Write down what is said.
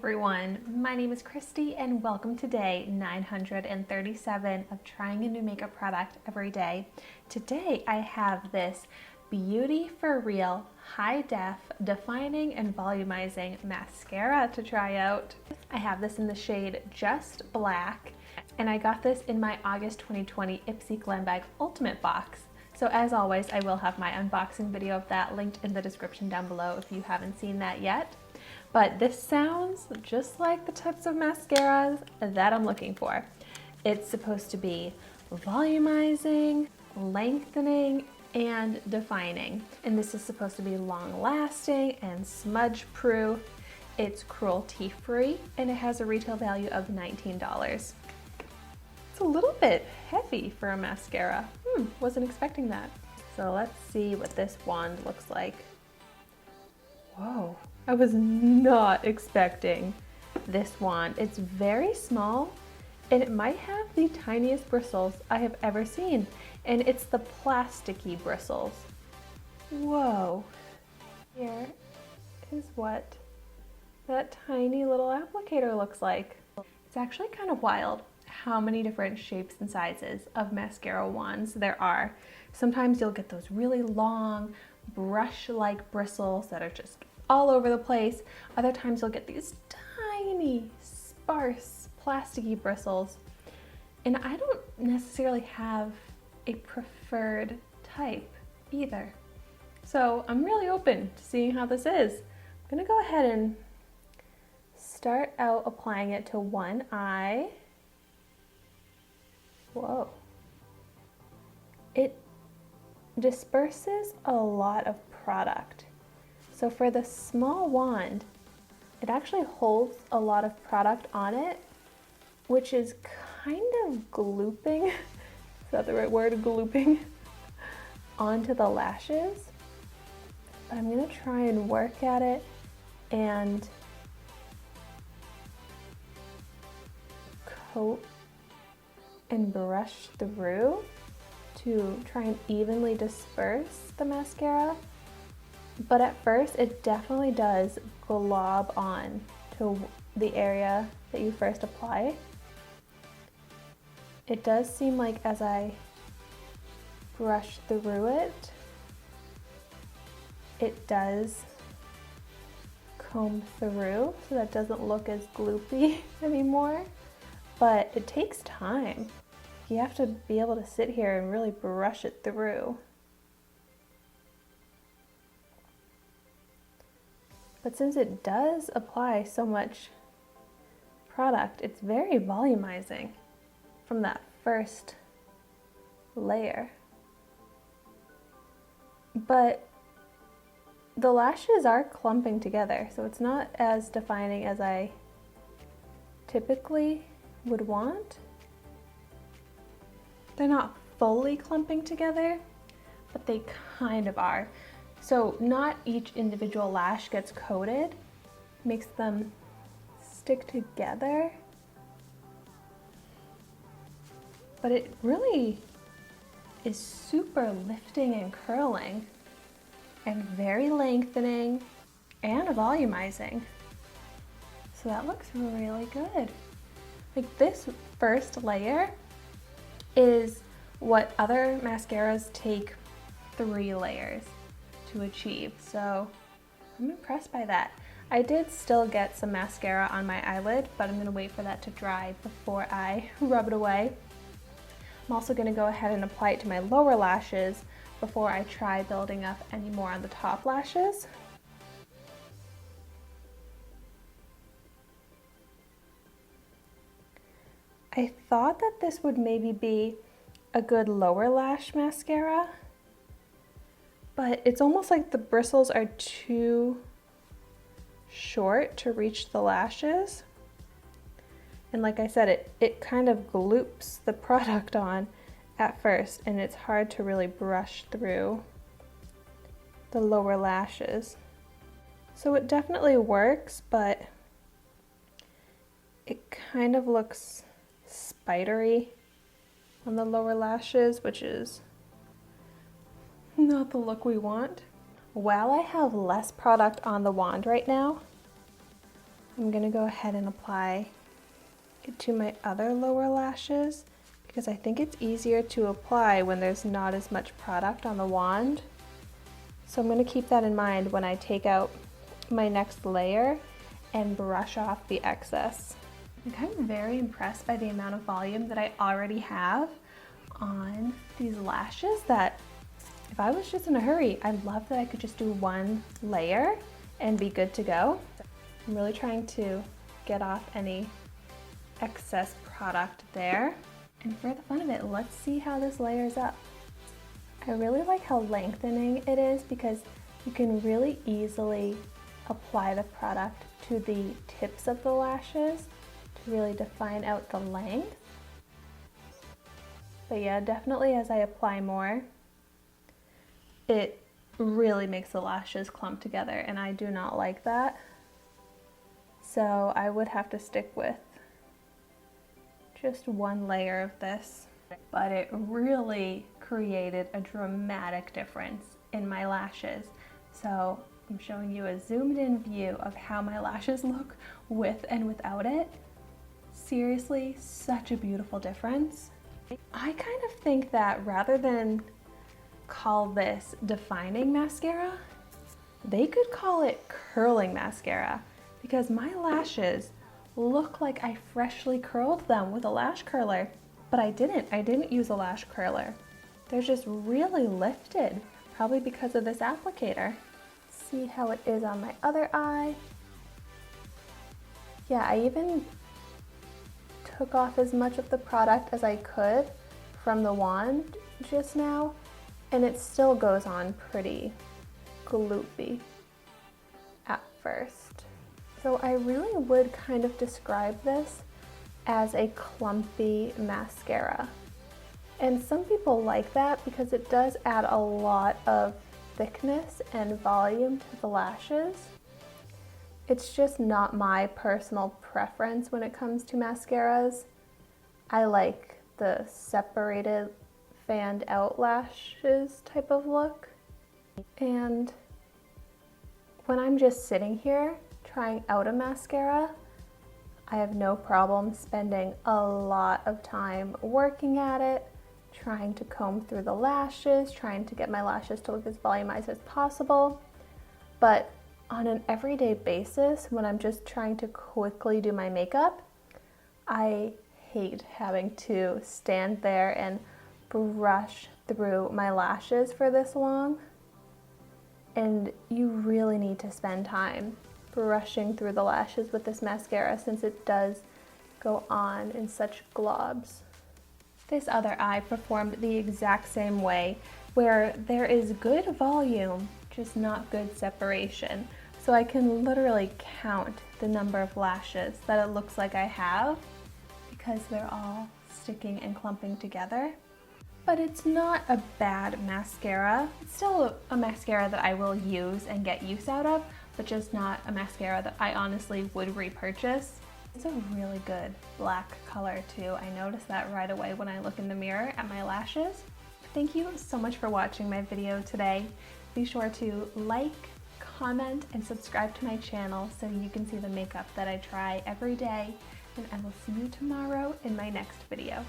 everyone, my name is Christy and welcome to day 937 of trying a new makeup product every day. Today I have this Beauty for Real High Def Defining and Volumizing Mascara to try out. I have this in the shade Just Black and I got this in my August 2020 Ipsy Glam Bag Ultimate box. So as always, I will have my unboxing video of that linked in the description down below if you haven't seen that yet. But this sounds just like the types of mascaras that I'm looking for. It's supposed to be volumizing, lengthening, and defining. And this is supposed to be long lasting and smudge proof. It's cruelty free and it has a retail value of $19. It's a little bit heavy for a mascara. Wasn't expecting that. So let's see what this wand looks like. Whoa. I was not expecting this wand. It's very small and it might have the tiniest bristles I have ever seen. And it's the plasticky bristles. Whoa. Here is what that tiny little applicator looks like. It's actually kind of wild how many different shapes and sizes of mascara wands there are. Sometimes you'll get those really long brush-like bristles that are just all over the place. Other times you'll get these tiny, sparse, plasticky bristles. And I don't necessarily have a preferred type either. So I'm really open to seeing how this is. I'm gonna go ahead and start out applying it to one eye. Whoa. It disperses a lot of product. So for the small wand, it actually holds a lot of product on it, which is kind of glooping, is that the right word, glooping, onto the lashes. But I'm gonna try and work at it and coat and brush through to try and evenly disperse the mascara. But at first, it definitely does glob on to the area that you first apply. It does seem like as I brush through it, it does comb through, so that doesn't look as gloopy anymore. But it takes time. You have to be able to sit here and really brush it through. But since it does apply so much product, it's very volumizing from that first layer. But the lashes are clumping together, so it's not as defining as I typically would want. They're not fully clumping together, but they kind of are. So not each individual lash gets coated, makes them stick together. But it really is super lifting and curling and very lengthening and volumizing. So that looks really good. Like this first layer is what other mascaras take 3 layers to achieve. So I'm impressed by that. I did still get some mascara on my eyelid, but I'm gonna wait for that to dry before I rub it away. I'm also gonna go ahead and apply it to my lower lashes before I try building up any more on the top lashes. I thought that this would maybe be a good lower lash mascara, but it's almost like the bristles are too short to reach the lashes. And like I said, it kind of gloops the product on at first, and it's hard to really brush through the lower lashes. So it definitely works, but it kind of looks spidery on the lower lashes, which is not the look we want. While I have less product on the wand right now, I'm gonna go ahead and apply it to my other lower lashes because I think it's easier to apply when there's not as much product on the wand. So I'm gonna keep that in mind when I take out my next layer and brush off the excess. I'm very impressed by the amount of volume that I already have on these lashes that if I was just in a hurry, I love that I could just do one layer and be good to go. I'm really trying to get off any excess product there. And for the fun of it, let's see how this layers up. I really like how lengthening it is because you can really easily apply the product to the tips of the lashes to really define out the length. But yeah, definitely as I apply more, it really makes the lashes clump together and I do not like that. So I would have to stick with just one layer of this. But it really created a dramatic difference in my lashes. So I'm showing you a zoomed in view of how my lashes look with and without it. Seriously, such a beautiful difference. I kind of think that rather than call this defining mascara, they could call it curling mascara because my lashes look like I freshly curled them with a lash curler, but I didn't use a lash curler. They're just really lifted, probably because of this applicator. See how it is on my other eye. Yeah, I even took off as much of the product as I could from the wand just now, and it still goes on pretty gloopy at first. So I really would kind of describe this as a clumpy mascara. And some people like that because it does add a lot of thickness and volume to the lashes. It's just not my personal preference when it comes to mascaras. I like the separated, fanned out lashes type of look. And when I'm just sitting here trying out a mascara, I have no problem spending a lot of time working at it, trying to comb through the lashes, trying to get my lashes to look as volumized as possible. But on an everyday basis, when I'm just trying to quickly do my makeup, I hate having to stand there and brush through my lashes for this long. And you really need to spend time brushing through the lashes with this mascara since it does go on in such globs. This other eye performed the exact same way, where there is good volume, just not good separation. So I can literally count the number of lashes that it looks like I have because they're all sticking and clumping together. But it's not a bad mascara. It's still a mascara that I will use and get use out of, but just not a mascara that I honestly would repurchase. It's a really good black color too. I noticed that right away when I look in the mirror at my lashes. Thank you so much for watching my video today. Be sure to like, comment, and subscribe to my channel so you can see the makeup that I try every day. And I will see you tomorrow in my next video.